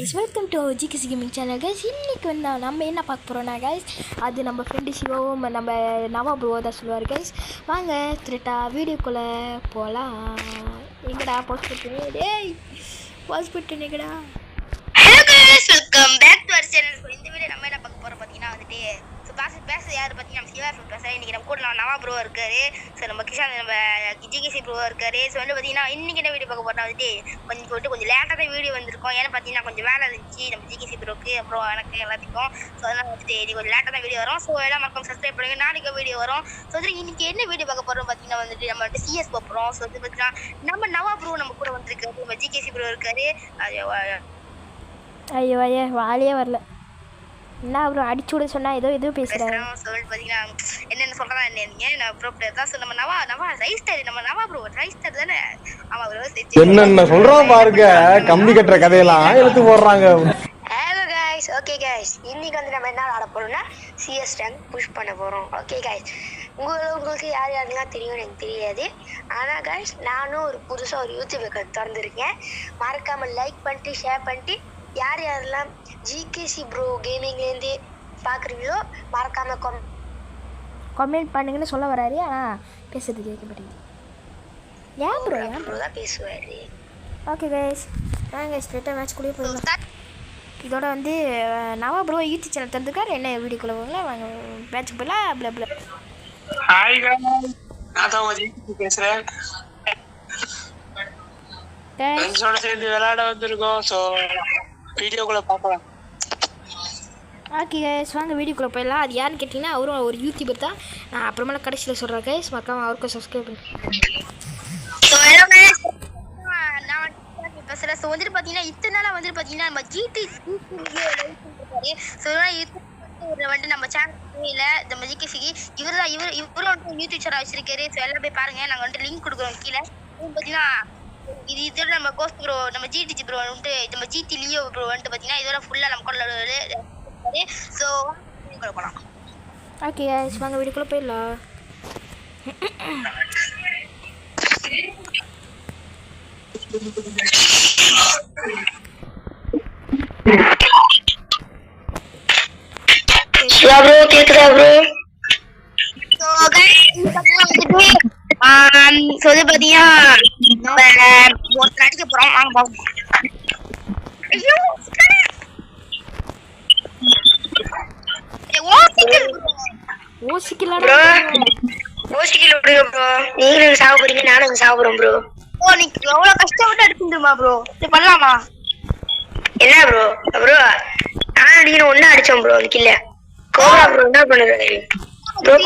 guys, welcome to our GKC Gaming channel guys. இன்னைக்கு வந்து நம்ம என்ன பார்க்க போறோம்னா guys, அது நம்ம ஃப்ரெண்ட் சிவாவும் நம்ம நவா ப்ரோ தான் சொல்லுவார் guys. வாங்க ஸ்ட்ரைட்டா வீடியோக்குள்ள போலாம். எங்கடா போஸ்ட் பண்ணிட்டே டேய் போஸ்ட் பண்ணிட்டேங்கடா. Hello guys, welcome back to our channel. So இந்த வீடியோ நம்ம என்ன பார்க்க போறோம் பாத்தீங்கன்னா வந்துட்டு பேச யார் பார்த்தீங்கன்னா நம்ம சிவா பேச இன்னைக்கு நம்ம கூட நவா ப்ரோ இருக்காரு. ஸோ நம்ம கிஷான் நம்ம ஜிகேசி ப்ரோ இருக்காரு. ஸோ வந்து பார்த்தீங்கன்னா இன்னைக்கு என்ன வீடியோ பார்க்க போறோம் வந்துட்டு கொஞ்சம் லேட்டாக தான் வீடியோ வந்திருக்கோம். ஏன்னா பார்த்தீங்கன்னா கொஞ்சம் வேலை இருந்துச்சு நம்ம ஜிகேசி ப்ரோக்கு அப்புறம் எனக்கு எல்லாத்துக்கும். ஸோ அதெல்லாம் வந்துட்டு இது கொஞ்சம் லேட்டாக தான் வீடியோ வரும். ஸோ எல்லாம் மக்கள் சப்ஸ்கிரைப் பண்ணுங்க. நாளைக்கு வீடியோ வரும். ஸோ வந்து இன்னைக்கு என்ன வீடியோ பார்க்க போறோம் பார்த்தீங்கன்னா வந்துட்டு நம்ம வந்துட்டு சிஎஸ் பார்க்குறோம். ஸோ வந்து பார்த்தீங்கன்னா நம்ம நவா ப்ரோ நம்ம கூட வந்திருக்காரு. நம்ம ஜிகேசி ப்ரோ இருக்காரு. ஐயோ ஐயா வாலியே வரல. என்ன ப்ரோ அடிச்சு விட சொன்னா ஏதோ பேசுறாங்க. பாத்தீங்கன்னா என்னென்ன சொல்றதா என்னங்க நான் ப்ரோ பிளேயர் தான். நம்ம நவா ரைஸ்டர் நம்ம நவா ப்ரோ ரைஸ்டர் தானே. ஆமா ப்ரோ என்னென்ன சொல்றோம் பாருங்க. கம்பி கட்டற கதையெல்லாம் எடுத்து போடுறாங்க. ஹலோ गाइस, ஓகே गाइस, இன்னைக்கு வந்து நம்ம என்ன ஆட போறோம்னா சிஎஸ் ரேங்க் புஷ் பண்ண போறோம். ஓகே गाइस, உங்களுக்கு யார் யாரெல்லாம் தெரியும் எனக்கு தெரியாது. ஆனா गाइस நானும் ஒரு புதுசா ஒரு யூடியூப் அக்கவுண்ட் திறந்திருக்கேன். மறக்காம லைக் பண்ணிட்டு ஷேர் பண்ணிட்டு யார் யாரெல்லாம் ஜிகேசி ப்ரோ கேமிங்லேருந்து பார்க்குறீங்களோ மறக்காம கமெண்ட் பண்ணுங்கன்னு சொல்ல வராரு. ஆனால் பேசுறது கேட்க மாட்டேங்குது. ஏன் ப்ரோ தான் பேசுவார். ஓகே கைஸ், வாங்க ஸ்ட்ரெயிட்டாக மேட்ச் கூட போயிடலாம். இதோட வந்து நவா ப்ரோ யூடியூப் சேனல் தந்துருக்காரு. என்ன வீடியோக்குள்ள போகலாம், வாங்க மேட்ச் போகலாம். அப்படி ஹாய் गाइस, நான் தான் ஜிகேசி பேசுகிறேன். ஃப்ரெண்ட்ஸோட சேர்ந்து விளையாட வந்திருக்கோம். ஸோ வீடியோக்குள்ளே பார்க்கலாம். ஓகே கைஸ், வாங்க வீடியோக்குள்ளே போயிடலாம். அது யாருன்னு கேட்டிங்கன்னா அவரும் ஒரு யூடியூபர் தான். நான் அப்புறமேல கடைசியில் சொல்கிறேன் கைஸ், மறக்காம அவருக்கும் சப்ஸ்கிரைப் பண்ணி. ஸோ ஹலோ கைஸ், நான் பேசுகிறேன். ஸோ வந்துட்டு பார்த்தீங்கன்னா இத்தனை நாளாக வந்துட்டு பார்த்தீங்கன்னா நம்ம ஜிடி ஸோ வந்துட்டு நம்ம சேனல் இல்லை நம்ம ஜிகேசிக்கு இவரும் வந்து யூடியூப் சேனல் வச்சிருக்காரு. ஸோ எல்லாம் போய் பாருங்கள். நாங்கள் வந்துட்டு லிங்க் கொடுக்குறோம் கீழே. பார்த்தீங்கன்னா இதோட நம்ம கோஸ்ட் ப்ரோ நம்ம ஜிடிஜி ப்ரோ வந்துட்டு நம்ம ஜிடி லியோ ப்ரோ வந்துட்டு பார்த்தீங்கன்னா இதோட ஃபுல்லாக நம்ம கூட. ஸோ போகலாம். ஓகே கைஸ், வாங்க வீடியோக்குள்ளே போயிடலாம். ப்ரோ கேக்குதா ப்ரோ? ஸோ வந்து பார்த்தீங்கன்னா ஒருத்தர் அடிக்க போகிறோம். வாங்க பார்ப்போம். ஐயோ ஓசிக்கல விடுங்க ப்ரோ. நீங்களும் சாக போறீங்க, நானும் சாப்பிடுறோம் ப்ரோ. ஓ நீ எவ்வளவு கஷ்டப்பட்டு அடிச்சுமா ப்ரோ? இது பண்ணலாமா? என்ன ப்ரோ ப்ரோ நானும் நீங்களும் ஒண்ணா அடிச்சோம் ப்ரோ. அதுக்கு இல்ல கோபரா ப்ரோ என்ன பண்ணுறாரு ப்ரோ?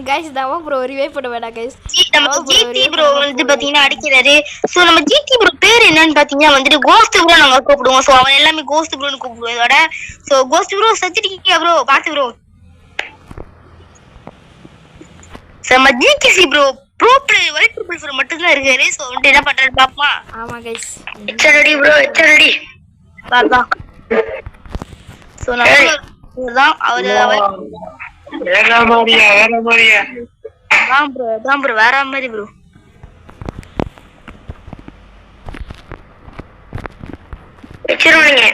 गाइस दावा ப்ரோ ரிவைவ் பண்ண வேணா गाइस. நம்ம ஜிடி ப்ரோ வந்து பாத்தீங்கன்னா அடிக்கிறாரு. சோ நம்ம ஜிடி ப்ரோ பேர் என்னன்னு பாத்தீங்கன்னா வந்துட்டு கோஸ்ட் ப்ரோ நாங்க கூப்பிடுவோம். சோ அவன் எல்லாமே கோஸ்ட் ப்ரோன்னு கூப்பிடுவோம். இதோட சோ கோஸ்ட் ப்ரோ சச்சிருக்கீங்க ப்ரோ, பாத்து ப்ரோ. நம்ம GKC bro bro player white triple bro மட்டும் தான் இருக்காரு. சோ வந்து என்ன பண்றாரு பாப்போமா? ஆமா गाइस, எச்சரடி ப்ரோ எச்சரடி பாப்பா. சோ நம்ம தான் அவரு வேற மாதிரியா தான் ப்ரோ வேற மாதிரி ப்ரோ. வெச்சிரோங்க.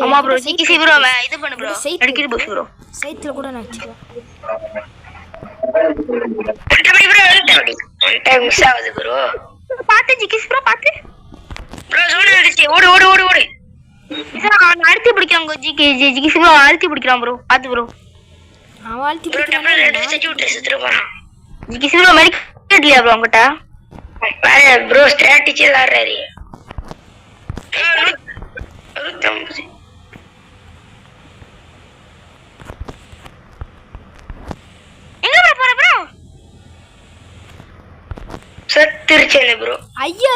ஆமா ப்ரோ ஜிகேசி ப்ரோ இது பண்ணு ப்ரோ. அடிக்கிற பாஸ் ப்ரோ. சைத்துல கூட நான் வெச்சிரேன். அட்டபடி ப்ரோ அட்டபடி. ஒன் டைம் மிஸ் ஆகுது ப்ரோ. பாத்து ஜிகேசி ப்ரோ பாத்து. ப்ரோ ஜோன் அடிச்சு ஓடு. நான் அழுத்தி பிடிக்கறாங்க ஜிகேசி ப்ரோ அழுத்தி பிடிக்கறான் ப்ரோ. பாத்து ப்ரோ. ஆவால்தி ப்ரோ டபுள் ரெட் செட் விட்டு சுத்துற போறான். ஜிகேசி ப்ரோ மெடிக்கேட்லியா ப்ரோ உங்கட்ட? வேற ப்ரோ ஸ்ட்ராட்டஜி விளையாடுறாரு. எங்க போற ப்ரோ? சத்துருச்சேனே ப்ரோ. ஐயோ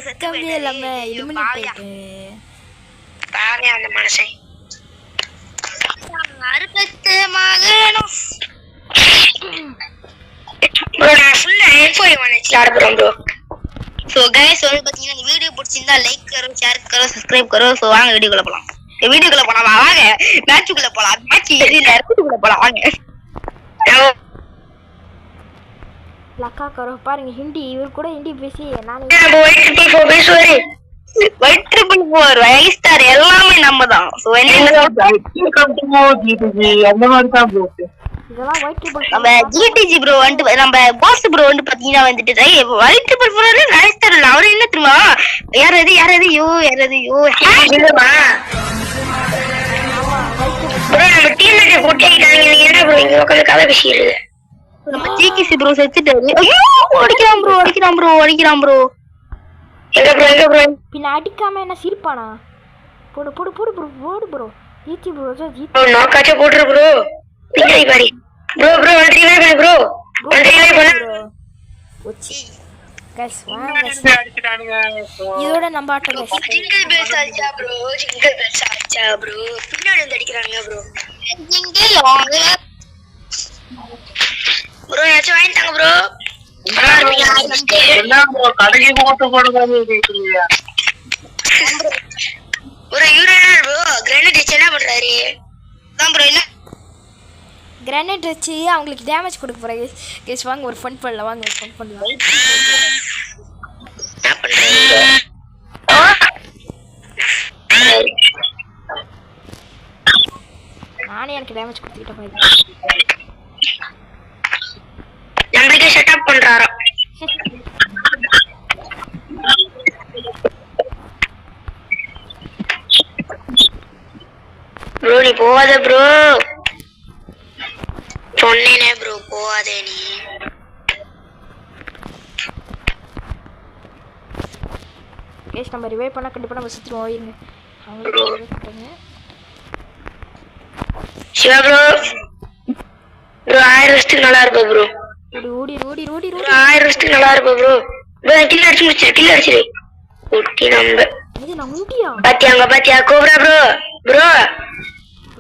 வெக்கமே இல்லாம எலிமினேட் ஆயிட்டு பாவே அந்த மனுஷன் அறுபத்து மகனும் ப்ரோ நான் ஃபுல்லா M4 வச்சு ஆட போறேன் ப்ரோ. சோ गाइस வந்து பாத்தீங்கன்னா இந்த வீடியோ பிடிச்சிருந்தா லைக் करो, ஷேர் करो, சப்ஸ்கிரைப் करो. சோ வாங்க வீடியோக்குள்ள போலாம். வீடியோக்குள்ள போலாம் வாங்க. மேட்ச்க்குள்ள போலாம். மேட்ச் எதில இருக்குதுக்குள்ள போலாம் வாங்க. லக்கா கரோ பாருங்க ஹிந்தி இவர் கூட ஹிந்தி பேசி நானே ஒயிட் ட்ரிபிள் 4 பேசுவாரு ஒயிட் ட்ரிபிள் 4 5 ஸ்டார் எல்லாமே நம்ம தான் சோ என்ன அந்த மாதிரி தான் ப்ரோ இதெல்லாம் ஒயிட் ட்ரிபிள் நம்ம ஜிடிஜி ப்ரோ வந்து நம்ம பாஸ் ப்ரோ வந்து பாத்தீங்கன்னா வந்துட்டு ஒயிட் ட்ரிபிள் 4 5 ஸ்டார் இல்ல அவரு என்ன தெரியுமா யாரது யோ இல்லமா ப்ரோ நம்ம டீம்மேட் போட்டிட்டாங்க நீங்க என்ன ப்ரோ இங்க உட்கார்ந்து கதை பேசிடுறீங்க நம்ம ஜிடிஜி ப்ரோ செத்துட்டாரு ஐயோ அடிக்கிறான் ப்ரோ எங்க ப்ரோ பின்ன அடிக்காம என்ன சிரிப்பானா போடு ப்ரோ ஜிடி ப்ரோ ஜிடி நாக்காச்ச போடுற ப்ரோ பின்னாடி பாரு ப்ரோ வந்து ப்ரோ ஓச்சி गाइस வாங்க அடிச்சிட்டானுங்க இதோட நம்ம ஆட்டம் गाइस ஜிங்கிள் பெல்ஸ் அடிச்சா ப்ரோ பின்னாடி வந்து அடிக்கறாங்க ப்ரோ ஜிங்கிள் வாங்க ப்ரோ ஏச்சு வாங்கிட்டாங்க ப்ரோ என்ன ப்ரோ கடைக்கு போடுறது கேக்குறீங்க ஒரு யூரேனர் ப்ரோ கிரேனேட் வச்சு என்ன பண்றாரு தான் ப்ரோ என்ன கிரேனேட் வச்சு அவங்களுக்கு டேமேஜ் கொடுக்க போறாங்க गाइस வாங்க ஒரு ஃபன் பண்ணலாம் என்ன பண்றீங்க நானே எனக்கு டேமேஜ் கொடுத்துட்டேன் பாருங்க நம்மளுக்கு செட்டப் பண்றாரா ப்ரோ நீ போவாத ப்ரோ சொன்னேனே ப்ரோ போவாதே நீ गाइस நம்ம ரிவைவ் பண்ணா கண்டிப்பா நம்ம சுத்திடுவோம் இருங்க அவங்க ரிவைவ் பண்ணிட்டாங்க சிவா ப்ரோ 1000 வருஷத்துக்கு நல்லா இருப்ப ப்ரோ ஓடி 1000 வருஷத்துக்கு நல்லா இருப்ப ப்ரோ கில் அடிச்சிரு குட்டி நம்ப இது நான் முட்டியா பாத்தியா கோப்ரா ப்ரோ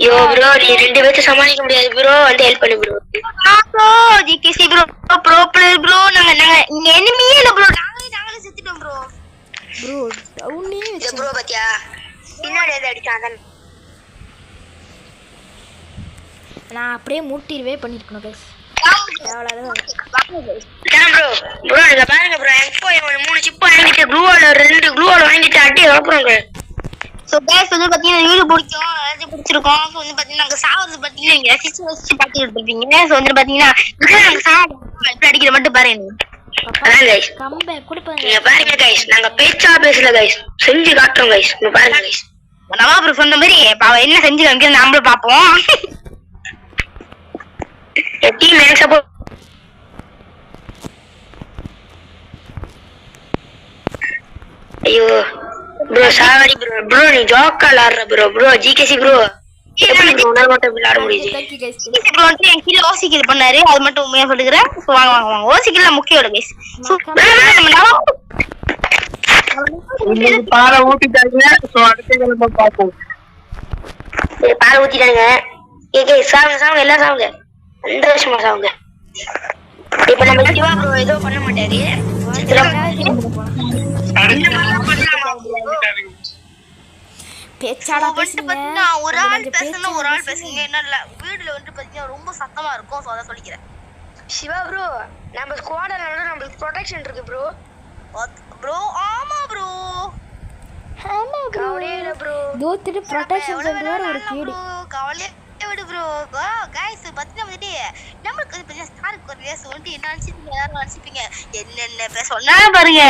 யோ ப்ரோ நீ ரெண்டு பேரும் சமாளிக்க முடியாது ப்ரோ வந்து ஹெல்ப் பண்ணு ப்ரோ ஜிகேசி ப்ரோ பிளேயர் ப்ரோ நாங்க இங்க எனிமியே இல்ல ப்ரோ நாங்களே செத்துட்டோம் ப்ரோ டவுனே இது ப்ரோ பாத்தியா பின்னாடி ஏதோ அடிச்சான் நான் அப்படியே முட்டிரவே பண்ணிருக்கணும் गाइस ப்ரோ நீங்க பாருங்க ப்ரோ இப்போ 3 சிப் வாங்கிட்டு ரெண்டு க்ளூ வால் வாங்கிட்டு அடி வளப்புறோங்க சோ गाइस வந்து பாத்தீங்கன்னா வீடியோ பிடிச்சிருக்கோம் சோ வந்து பாத்தீங்கன்னா நாங்க சாவறது பாத்தீங்கன்னா நீங்க ரசிச்சு பாத்துட்டு இருப்பீங்க சோ வந்து பாத்தீங்கன்னா நாங்க சாவறது அடிக்கிற மட்டும் பாருங்க அதான் गाइस கம்பே குடுப்பாங்க நீங்க பாருங்க गाइस நாங்க பேசல गाइस செஞ்சு காட்டுறோம் गाइस நீங்க பாருங்க गाइस நவா ப்ரோ சொன்ன மாதிரி பாவ என்ன செஞ்சு காமிக்க நாமளே பாப்போம் டீம் மேக்ஸ் அப்போ ஐயோ ப்ரோ சாவடி ப்ரோ நீ ஜோக்கல் ஆடுற ப்ரோ ஜிகேசி ப்ரோ உன்னால மட்டும் விளையாட முடியுது ப்ரோ வந்து என் கீழ ஓசிக்கில் பண்ணாரு அது மட்டும் உண்மையா சொல்லுகிறேன் வாங்க ஓசிக்கில் முக்கியோட கைஸ் இன்னைக்கு பாலை ஊத்திட்டாங்க சோ அடுத்த நம்ம பாப்போம் பால் ஊத்திட்டாங்க சாவுங்க எல்லாம் சாவுங்க அந்த வருஷமா சாவுங்க இப்ப நம்ம சிவா ப்ரோ ஏதோ பண்ண மாட்டாரு பேச்சாடா பேசுங்க ஒரு ஆள் பேசுங்க என்ன இல்ல வீடுல வந்து பாத்தீங்கன்னா ரொம்ப சத்தமா இருக்கும் சோ அத சொல்லிக்கிறேன் சிவா ப்ரோ நம்ம ஸ்குவாட்ல நமக்கு ப்ரொடெக்ஷன் இருக்கு ப்ரோ ஆமா ப்ரோ கவலையே ப்ரோ தோத்துட்டு ப்ரொடெக்ஷன் சொல்ற ஒரு கீடு கவலையே விடு ப்ரோ गाइस பத்தினா வந்துட்டு நமக்கு பெரிய ஸ்டார் கொரியா சொல்லிட்டு என்ன நினைச்சிட்டு யாரும் நினைச்சிப்பீங்க என்ன சொன்னா பாருங்க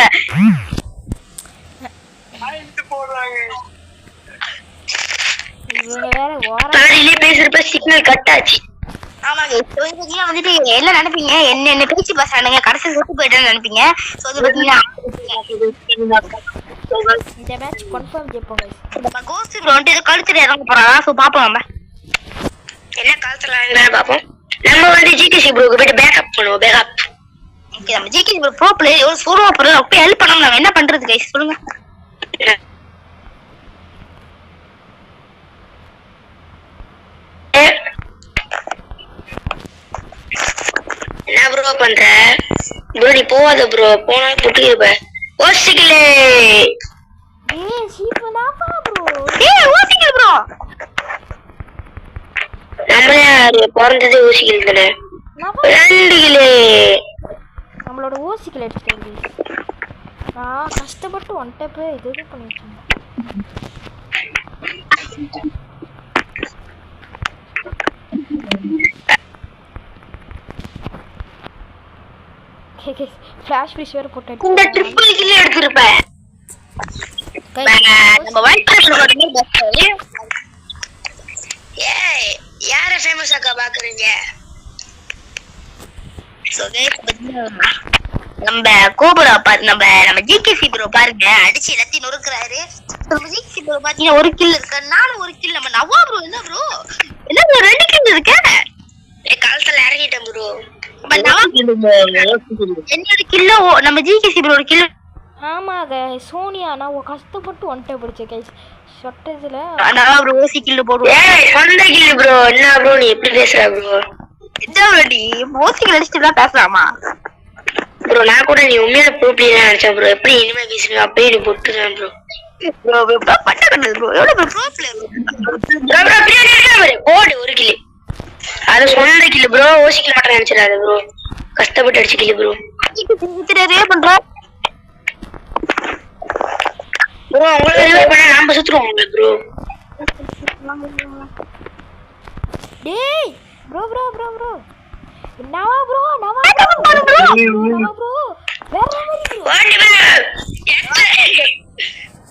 பாயிண்ட் போடுறாங்க இவங்க வேற ஓர பாதியிலே பேசுறப்ப சிக்னல் கட் ஆச்சு ஆமாங்க இப்போ வந்துட்டு எல்லாம் நினைப்பீங்க என்ன பேச்சு பேசுறானுங்க கடைசி செத்து போயிட்டேன்னு நினைப்பீங்க சோ அது பாத்தீங்கன்னா இந்த மேட்ச் கன்ஃபார்ம் ஜெயிப்போம் गाइस கோஸ்ட் ப்ரோ வந்து கழுத்துல இறங்க போறாங்க சோ பாப்போம் நம்ம என்ன கழுத்துல இறங்கறானு பாப்போம் நம்ம வந்து ஜிகேசி ப்ரோக்கு போய் பேக்கப் பண்ணுவோம் ஓகே நம்ம ஜிகேசி ப்ரோ ப்ரோ பிளேயர் ஒரு சூப்பரா ப்ரோ அப்ப ஹெல்ப் பண்ணனும் நாம என்ன பண்றது गाइस சொல்லுங்க என்ன ப்ரோ பண்ற ப்ரோ நீ போவாத ப்ரோ போனா புட்டிருப்ப ஓசிக்கலே சீப்பனாப்பா ப்ரோ ஓசிக்கல் ப்ரோ நம்ம யாரு பிறந்ததே ஓசிக்கல் தானே 2 கிலே நம்மளோட ஓசிக்கல் எடுத்துட்டு நான் கஷ்டப்பட்டு ஒன் டேப்பு இது பண்ணிட்டு ஃபிளாஷ் ஃபிஷ் வேற போட்டு இந்த ட்ரிபிள் கில் எடுத்துருப்பேன். நம்ம ஒயிட் ஏய் யார ஃபேமஸ் ஆக்க பாக்குறீங்க? சோ நம்ம கோபுரா பாரு, நம்ம ஜிகேசி ப்ரோ பாருங்க அடிச்சு எல்லாத்தையும் நொறுக்குறாரு. நம்ம ஜிகேசி ப்ரோ பாத்தீங்கன்னா ஒரு கில் இருக்கு, நானும் ஒரு கில். நம்ம நவா ப்ரோ என்ன ப்ரோ 2 கில் இருக்க காலத்துல இறங்கிட்டேன் ப்ரோ. என்னோட கில்ல நம்ம ஜிகேசி ப்ரோ ஒரு கில். ஆமாங்க சோனியா நான் கஷ்டப்பட்டு ஒன் டேப் பிடிச்சேன் கைஸ் ஷொட்டதுல. நவா ப்ரோ ஓசி கில் போடுவோம். ஏய் சொந்த கில் ப்ரோ. என்ன ப்ரோ நீ எப்படி பேசுற ப்ரோ? என்ன ப்ரோ நீ ஓசி கில் அடிச்சிட்டு தான் பேசலாமா ப்ரோ? நான் கூட நீ உண்மையான ப்ரோ பிளேயர் நினைச்சேன் ப்ரோ. எப்படி இனிமே பேசுவீங்க அப்படியே நீ போட்டுறேன் ப்ரோ. ப்ரோ ப்ரோ பண்ண ப்ரோ எவ்வளவு bro player bro. Bro player போடு ஒரு கில். அது சொந்த கில் ப்ரோ. ஓசி கில் மட்டும் நினைச்சிராத ப்ரோ. கஷ்டப்பட்டு அடிச்ச கில் ப்ரோ. ரே பண்ற ப்ரோ. உங்களுக்கு ரிவைவ் பண்ணா நாம சுத்துறோம் உங்களுக்கு ப்ரோ. டேய் ப்ரோ ப்ரோ ப்ரோ ப்ரோ நவா ப்ரோ நவா ப்ரோ வேற மாதிரி ப்ரோ.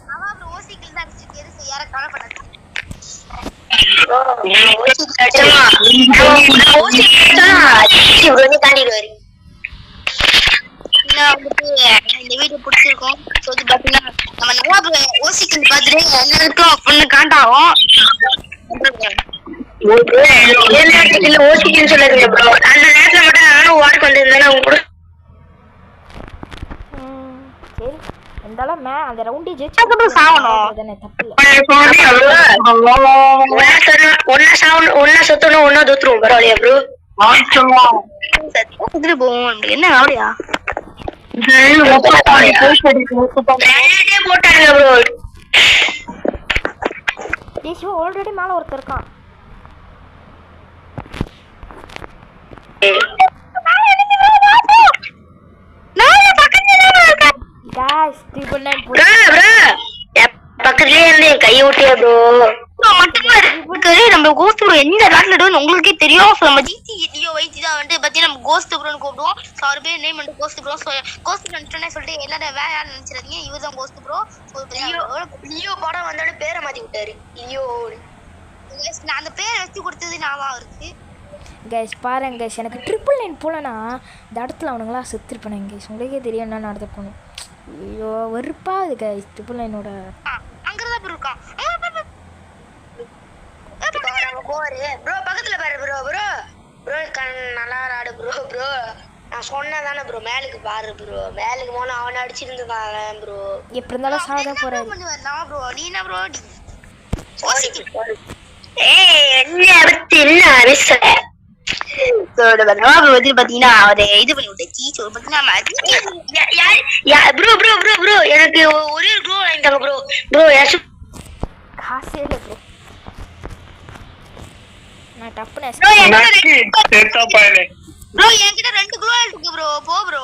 நவா ப்ரோ ஓசி கில் தான் அடிச்சிட்டு எது யார கால் பண்ணாத ப்ரோ. ஓசி கட்டமா ஓசி கட்டமா ஜிகேசி ப்ரோ நீ தாண்டிடுவாரு. இந்த வீடியோ பிடிச்சிருக்கோம். சொல்லி பாத்தீங்கன்னா நம்ம நவா ப்ரோ ஓசி கில் பாத்துட்டு எல்லாருக்கும் பொண்ணு காண்டாகும். ஓசி கில் சொல்லுங்க ப்ரோ. அந்த நேரத்துல மட்டும் நானும் வார்க்கு வந்திருந்தேன் அவங்க கூட. சரி இருந்தாலும் அந்த ரவுண்டே ஜெயிச்சு சாவணும் தப்பு இல்ல. ஒன்னா சுத்தணும் ஒன்னா தோத்துருவோம் பரவாயில்லையா ப்ரோ? போவோம் என்ன ஆவடியா போட்டாங்க ப்ரோ. தேசிவா ஆல்ரெடி மேல ஒருத்தர் இருக்கான். गाइस 999 ப்ரோ பக்கத்துலயே இருந்து கைய ஊட்டியா ப்ரோ. நம்ம கோஸ்ட் ப்ரோ எந்த நாட்டுல உங்களுக்கே தெரியும். நம்ம ஜிடியோ வைத்தி தான் வந்து பாத்தீங்கன்னா நம்ம கோஸ்ட் ப்ரோன்னு கூப்பிடுவோம். ஸோ அவர் பேர் நேம் வந்து கோஸ்ட் ப்ரோ. கோஸ்ட் நினைச்சோன்னே சொல்லிட்டு எல்லாரும் வேற யாரும் நினைச்சிடாதீங்க, இவர் தான் கோஸ்ட் ப்ரோ. லியோ படம் வந்தோட பேரை மாத்தி விட்டாரு லியோ. நான் அந்த பேரை வச்சு கொடுத்தது நாவா இருக்கு. கைஸ் பாருங்க கைஸ் எனக்கு 999 போலனா இந்த இடத்துல அவனுங்களாம் செத்துருப்பானுங்க கைஸ். உங்களுக்கே தெரியும் என்ன நடந்துருக்கணும். ஐயோ வெறுப்பாது கைஸ் 999ஓட அங்கதான் இருக்கான் ப்ரோ. பக்கத்துல பாரு ப்ரோ. ப்ரோ ப்ரோ நல்லா ஆடு ப்ரோ. ப்ரோ நான் சொன்னதானே ப்ரோ மேலுக்கு பாரு ப்ரோ. மேலுக்கு போனா அவனை அடிச்சிருந்துருக்காங்க ப்ரோ. எப்படி இருந்தாலும் சாக போறேன் ப்ரோ. நீ என்ன ப்ரோ என்ன அடுத்து என்ன அரச பாத்தீங்கன்னா அவரு இது பண்ணி விட்டாச்சு. ப்ரோ ப்ரோ ப்ரோ ப்ரோ எனக்கு ஒரே க்ளோ வாங்கிட்டாங்க ப்ரோ. ப்ரோ யாச்சும் காசே இல்லை ப்ரோ. நான் டப்புனே ப்ரோ என்கிட்ட 2 க்ளோ இருக்கு ப்ரோ. போ ப்ரோ.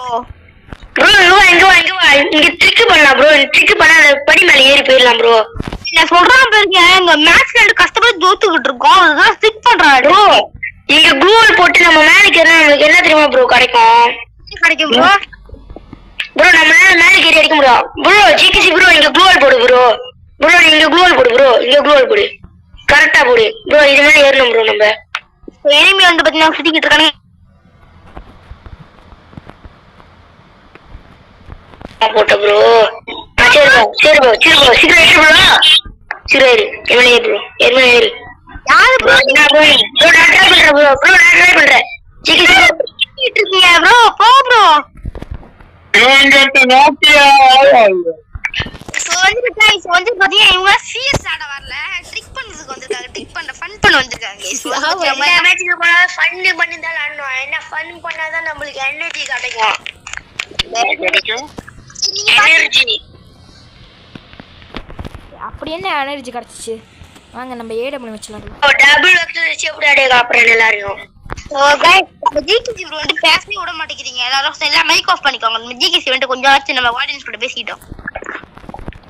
ப்ரோ இங்க வா இங்க ட்ரிக் பண்ணலாம் ப்ரோ. ட்ரிக் பண்ணா படி மேல ஏறி போயிடலாம் ப்ரோ. நான் சொல்றேன் பாருங்க எங்க மேட்ச்ல ரெண்டு கஷ்டப்பட்டு தோத்துக்கிட்டு இருக்கோம். அதுதான் ஸ்டிக் பண்றாரு ப்ரோ. இங்க க்ளூவால் போட்டு நம்ம மேலுக்கு ஏறினா நமக்கு என்ன தெரியுமா ப்ரோ கிடைக்கும் ப்ரோ? ப்ரோ நம்ம மேலுக்கு ஏறி அடிக்க முடியும் ப்ரோ. ஜிகேசி ப்ரோ இங்க க்ளூவால் போடு ப்ரோ. ப்ரோ நீ இங்க க்ளூவால் போடு ப்ரோ. இங்க க்ளூவால் போடு கரெக்டா போடு ப்ரோ. இது மேல ஏறணும் ப்ரோ. நம்ம எனிமி வந்து பாத்தீங்கன்னா சுத்திக்கிட்டு இருக்கானே போட்ட ப்ரோ. சரி ப்ரோ சரி ப்ரோ சரி ப்ரோ சீக்கிரம் ஏறு ப்ரோ. சரி ஏறு எம்எல்ஏ ஏறு ப்ரோ. எம்எல்ஏ ஏறு யாரு ப்ரோ? என்ன ப்ரோ ப்ரோ நான் ட்ரை பண்றேன் ப்ரோ. ப்ரோ நான் ட்ரை பண்றேன். ஜிகேசி இருக்கீங்க ப்ரோ. போ ப்ரோ. வந்து பாத்தீங்கன்னா இவங்க சீரியஸ் ஆட வரல, ட்ரிக் பண்றதுக்கு வந்திருக்காங்க. ட்ரிக் பண்ண ஃபன் பண்ண வந்திருக்காங்க. ஃபன் பண்ணி தான் ஆடணும். என்ன ஃபன் பண்ணாதான் நம்மளுக்கு எனர்ஜி கிடைக்கும். எனர்ஜி அப்படி என்ன எனர்ஜி கிடைச்சிச்சு? வாங்க நம்ம ஏடபிள்யூ வச்சுலாம். டபுள் வெக்டர் வச்சு எப்படி அடைய காப்புறேன் எல்லாரையும். ஜிகேசி ப்ரோ வந்து பேசவே விட மாட்டேங்கிறீங்க. எல்லாரும் எல்லாம் மைக் ஆஃப் பண்ணிக்கோங்க. நம்ம ஜிகேசி வந்து கொஞ்சம் ஆச்சு நம்ம ஆடியன்ஸ் கூட பேசிட்டோம்.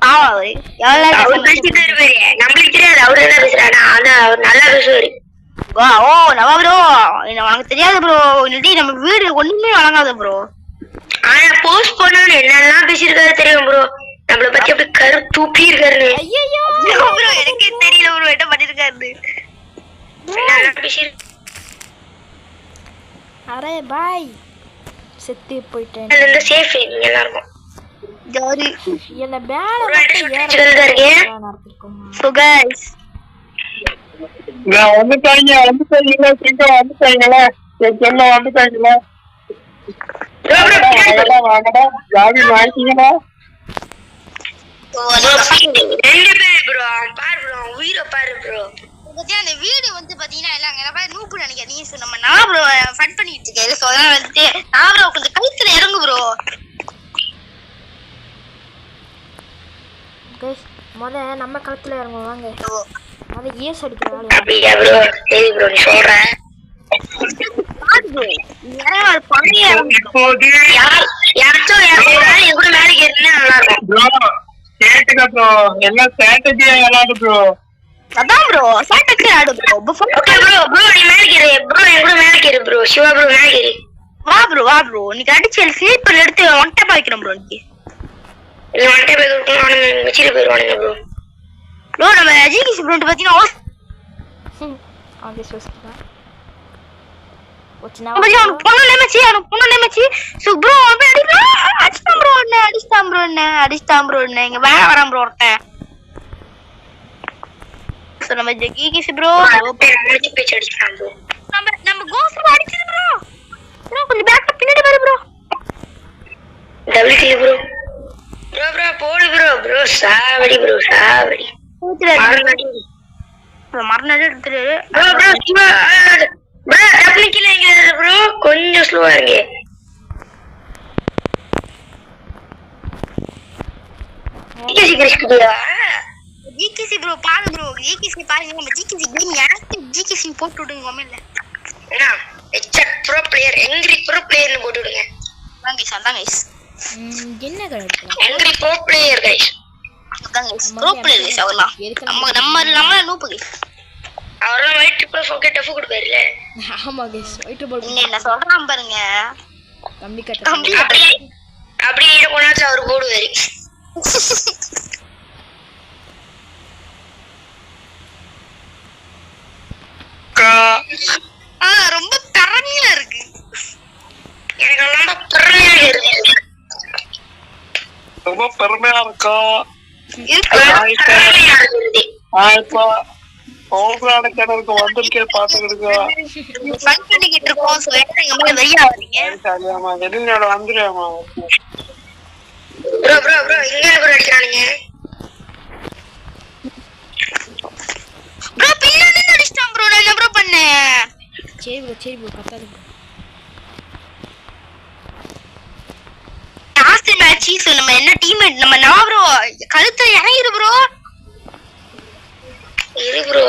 அவரு பேசிட்டு இருப்பாரு. நம்மளுக்கு தெரியாது அவரு என்ன பேசுறாரு. ஆனா அவர் நல்லா பேசுவாரு. ஓ நவா ப்ரோ உனக்கு தெரியாது ப்ரோ. இல்லாட்டி நம்ம வீடு ஒண்ணுமே வழங்காத ப்ரோ. ஆனா போஸ்ட் பண்ணவனு என்னெல்லாம் பேசியிருக்காரு தெரியும் ப்ரோ. நம்மள பத்தி அப்படி கரு தூப்பி இருக்காரு. ஐயோ ப்ரோ எனக்கே தெரியல ப்ரோ என்ன பண்ணிருக்காரு. அரே பாய் செத்து போயிட்டேன். சேஃப் நீங்க எல்லாரும் ஜாரி என்ன பேல நடத்திருக்கோம். சோ गाइस வந்துட்டாங்களா வாங்கடா ஜாவி வாங்கிட்டீங்களா? அந்த வீடு வந்து பாத்தீங்கன்னா எல்லாம் நூப்பு நினைக்கிறேன். நம்ம நான் ப்ரோ ஃபன் பண்ணிட்டு இருக்கேன். சோ அதான் வந்துட்டு நான் ப்ரோ கொஞ்சம் கழுத்துல இறங்கு ப்ரோ. முத நம்ம களத்துல இறங்குவோம் வாங்க. முத ஏஸ் அடிக்கிறோம். அப்படியே ப்ரோ சரி ப்ரோ நீ சொல்ற. இப்போது யாராச்சும் கூட மேல கேட்டா நல்லா இருக்கும் ப்ரோ. கேட்டுக்க ப்ரோ எல்லாம் ஸ்ட்ராட்டஜியா விளையாடு ப்ரோ. அதான் ப்ரோ ஸ்ட்ராட்டஜி ஆடு ப்ரோ. ஓகே ப்ரோ ப்ரோ நீ மேல கேரு ப்ரோ. என் கூட மேல கேரு ப்ரோ. சிவா ப்ரோ மேல கேரு. வா ப்ரோ நீ அடிச்சு ஸ்லீப்பர் எடுத்து ஒன் டைப் வைக்கணும் ப்ரோ. நீ ஒன் டைப் வைக்கணும் வச்சிட்டு போயிடுவானுங்க ப்ரோ. ப்ரோ நம்ம ஜிகிசி ப்ரோ பாத்தீங்கன்னா ஆगे सोचता कुछ ना பொண்ணு நேமச்சி சோ ப்ரோ அப்படியே அடிச்சாம் ப்ரோ இங்க வேற வரான் ப்ரோ ஒருத்தன். சோ நம்ம ஜிகிசி ப்ரோ மூஞ்சி பேச்சு அடிச்சாம் ப்ரோ. நம்ம கோஸ் அடிச்சது ப்ரோ. ப்ரோ கொஞ்சம் பேக் பின்னாடி வர bro. Double kill bro. Bro போடு ப்ரோ சாவடி மரணடி எடுத்துரு ப்ரோ டபுள் கில் எங்க ப்ரோ கொஞ்சம் ஸ்லோவா இருங்க. ஜிகிசி ப்ரோ பாரு ப்ரோ. ஜிகிசி பாருங்க நம்ம ஜிகிசி கேம் யாருக்கு ஜிகிசி போட்டு விடுங்க கமெண்ட்ல. என்ன exact bro player angry bro பிளேயர்னு போட்டு விடுங்க. வாங்க गाइस அதான் गाइस என்ன correct angry bro player guys. அதான் गाइस ப்ரோ பிளேயர் गाइस அவர்லாம் நம்ம நூப்பு गाइस. அவரெல்லாம் ஒயிட் ட்ரிபிள் ஃபோக்கே டஃப் கொடுப்பாருல. ஆமா गाइस ஒயிட் ட்ரிபிள் நீங்க என்ன சொல்றான் பாருங்க. கம்பி கட்ட அப்படியே கொண்டாச்சு அவர் போடுவாரு. ரொம்ப பெருமையா இருக்கு. எனக்கு எல்லாம் பெருமையா இருக்கு. ரொம்ப பெருமையா இருக்கா? கிணறுக்கு வந்திருக்கே பாத்துக்கிட்டு இருக்கோம். வந்துருமா ப்ரோ ப்ரோ ப்ரோ இங்க ப்ரோ அடிக்கறானீங்க ப்ரோ. பின்னாடி அடிச்சான் ப்ரோ. நான் என்ன ப்ரோ பண்ணேன்? சரி ப்ரோ கத்தாத ப்ரோ. லாஸ்ட் மேட்ச் சோ நம்ம என்ன டீம்மேட் நம்ம நான் ப்ரோ கழுத்துல இறங்கிரு ப்ரோ. இரு ப்ரோ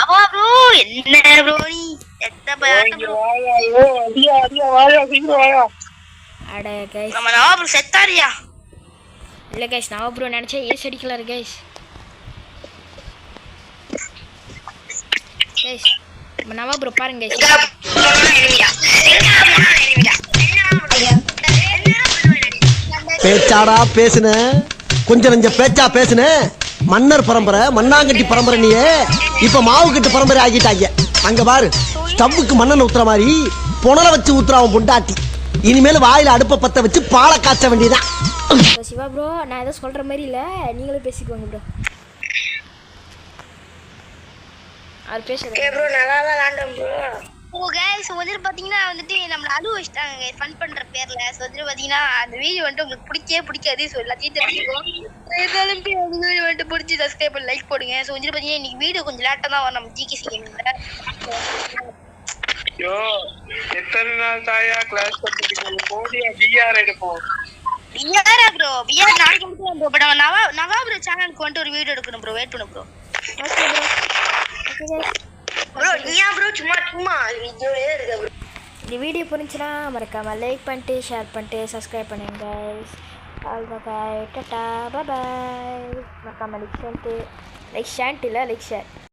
அவா ப்ரோ என்ன ப்ரோ நீ எத்த பயாட்ட ப்ரோ. வாயா சீக்கிரம் வாயா. அட गाइस நம்ம நான் ப்ரோ செத்தாரியா இல்ல गाइस நான் ப்ரோ நினைச்சா ஏஸ் அடிக்கலாம் गाइस. गाइस நம்ம நவா ப்ரோ பாருங்க गाइस. பேச்சாடா பேசுன கொஞ்சம் நெஞ்ச பேச்சா பேசுன. மன்னர் பரம்பரை மண்ணாங்கட்டி பரம்பரை நீயே இப்ப மாவு கட்டு பரம்பரை ஆகிட்டாங்க. அங்க பாரு ஸ்டவ்வுக்கு மண்ணெண்ணெய் ஊத்துற மாதிரி புனலை வச்சு ஊத்துறான் பொண்டாட்டி. இனிமேல் வாயில அடுப்ப பத்த வச்சு பாலை காய்ச்ச வேண்டியதான். சிவா ப்ரோ நான் ஏதோ சொல்ற மாதிரி இல்ல நீங்களே பேசிக்கோங்க ப்ரோ. அது பேசுறேன் ப்ரோ நல்லா விளையாண்டோம் ப்ரோ. ஓ गाइस வந்து பாத்தீங்கன்னா வந்துட்டு நம்மள அழுவ வச்சிட்டாங்க ஃபன் பண்ற பேர்ல. சோ வந்து பாத்தீங்கன்னா அந்த வீடியோ வந்து உங்களுக்கு பிடிக்காது. சோ எல்லாத்தையும் தெரிஞ்சுக்கோங்க. இதெல்லாம் இந்த வீடியோ வந்து பிடிச்சி சப்ஸ்கிரைப் பண்ணி லைக் போடுங்க. சோ வந்து பாத்தீங்கன்னா இன்னைக்கு வீடியோ கொஞ்சம் லேட்டா தான் வரும் நம்ம ஜிகேசி கேமிங்ல. ஐயோ எத்தனை நாள் தாயா கிளாஸ் பண்ணிட்டு போடியா பிஆர் எடுப்போம். பிஆர் ப்ரோ பிஆர் நாளைக்கு எடுக்கலாம் ப்ரோ. பட் நவா ப்ரோ சேனலுக்கு வந்து ஒரு வீடியோ எடுக்கணும் ப்ரோ. வெயிட் பண்ணு bro. Okay bro. Okay guys bro நீயா ப்ரோ சும்மா வீடியோவே இருக்கு ப்ரோ. இந்த வீடியோ புரிஞ்சுன்னா மறக்காமல் லைக் பண்ணிட்டு ஷேர் பண்ணிட்டு சப்ஸ்கிரைப் பண்ணுங்க guys. அவ்வளோதான் டாட்டா பாய். மறக்காமல் லைக் ஷேர்